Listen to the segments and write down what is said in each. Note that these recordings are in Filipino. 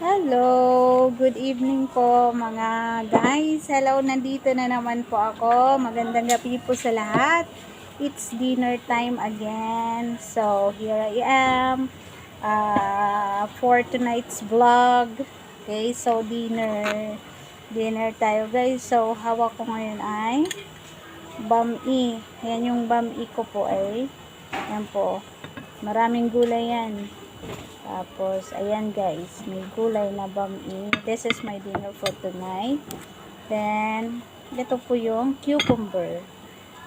Hello, good evening po mga guys. Hello, nandito na naman po ako. Magandang gabi po sa lahat. It's dinner time again. So, here I am for tonight's vlog. Okay, so dinner tayo guys. So, hawak ko ngayon ay bami. Yan yung bami ko po ay. Yan po. Maraming gulay yan. Tapos, ayan guys, may gulay na bami. This is my dinner for tonight. Then, ito po yung cucumber.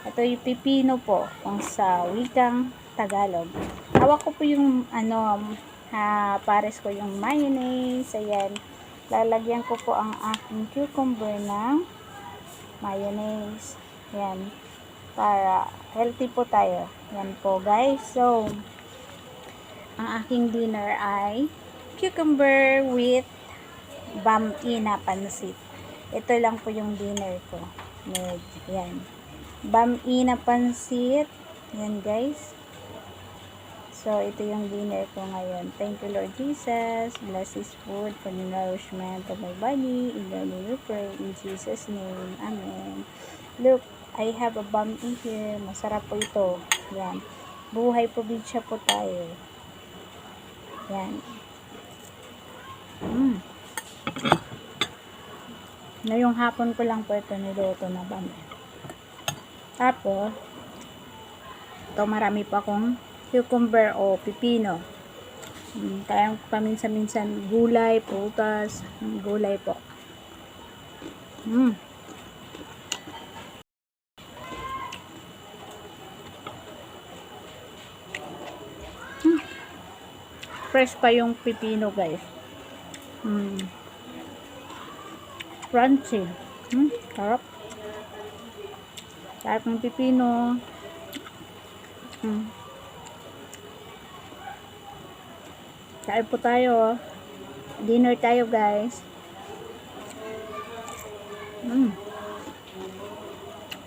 Ito yung pipino po, kung sa wikang Tagalog. Hawak ko po yung, pares ko yung mayonnaise. Ayan, lalagyan ko po ang aking cucumber ng mayonnaise. Ayan, para healthy po tayo. Ayan po guys. So, ang aking dinner ay cucumber with bami na pansit. Ito lang po yung dinner ko. Yan. Bami na pansit. Yan guys. So, ito yung dinner ko ngayon. Thank you Lord Jesus. Bless this food for the nourishment of my body. In your name we pray. In Jesus' name. Amen. Look, I have a bami here. Masarap po ito. Yan. Buhay probinsya po tayo. Yan. Ngayong hapon ko lang po ito niluto na bami. Tapos, ito marami pa akong cucumber o pipino. Kaya paminsan-minsan gulay, prutas, gulay po. Fresh pa yung pipino guys. Crunchy. Sarap. Sarap ng pipino. Kain po tayo. Dinner tayo guys.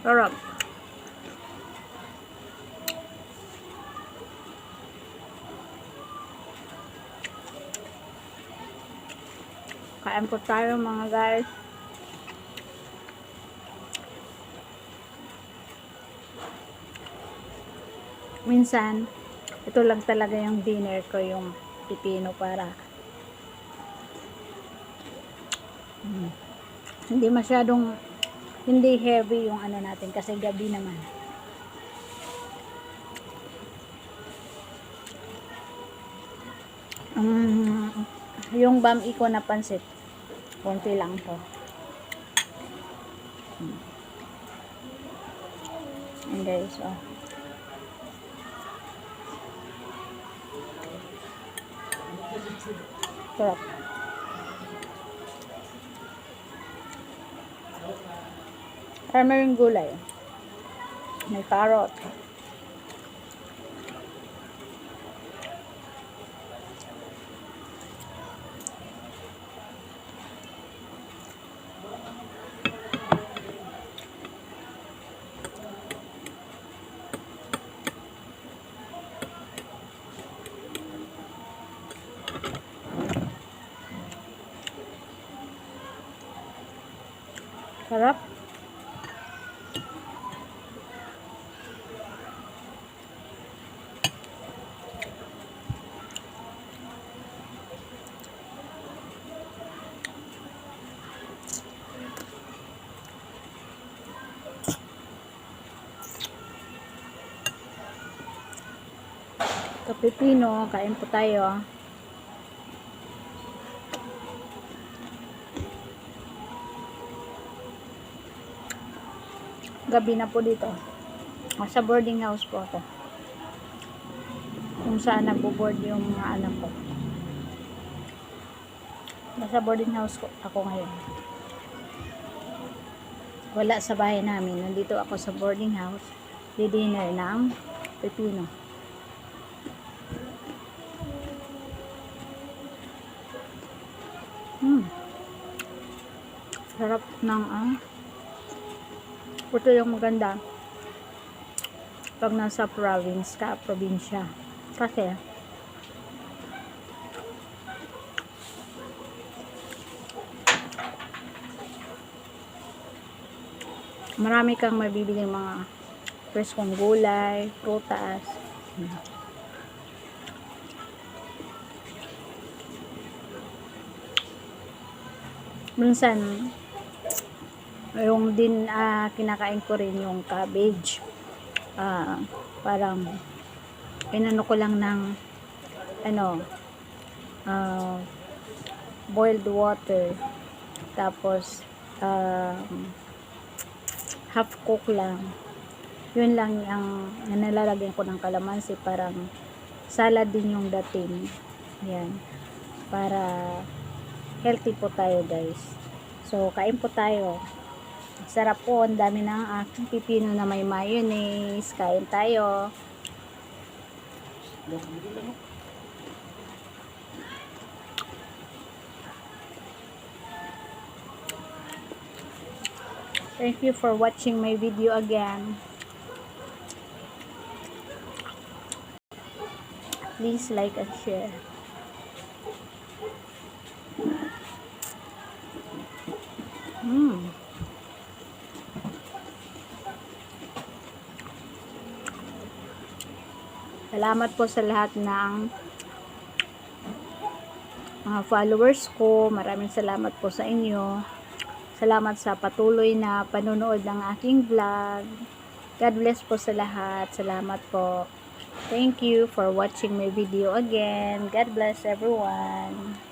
Sarap. Kain po tayo mga guys. Minsan, ito lang talaga yung dinner ko, yung pipino para hindi masyadong hindi heavy yung ano natin kasi gabi naman. Yung bami ko na pansit konti lang to. And guys, sarap. Marami yung gulay. May carrot. Sarap. Pipino, kain po tayo. Gabi na po dito. Sa boarding house po ako. Kung saan nagbo-board yung mga anak ko. Nasa boarding house ko ako ngayon. Wala sa bahay namin. Nandito ako sa boarding house. Di-dinner ng pipino. Sarap ng ito yung maganda pag nasa probinsya kasi marami kang mabibili mga preskong gulay, prutas. Minsan, yung din kinakain ko rin yung cabbage. Parang inano ko lang ng boiled water, tapos half cook lang, yun lang ang nalalagyan ko ng kalamansi, parang salad din yung dating. Yan, para healthy po tayo guys. So kain po tayo. Sarap po, ang dami ng aking pipino na may mayonnaise. Kain tayo. Thank you for watching my video again. Please like and share. Salamat po sa lahat ng mga followers ko. Maraming salamat po sa inyo. Salamat sa patuloy na panonood ng aking vlog. God bless po sa lahat. Salamat po. Thank you for watching my video again. God bless everyone.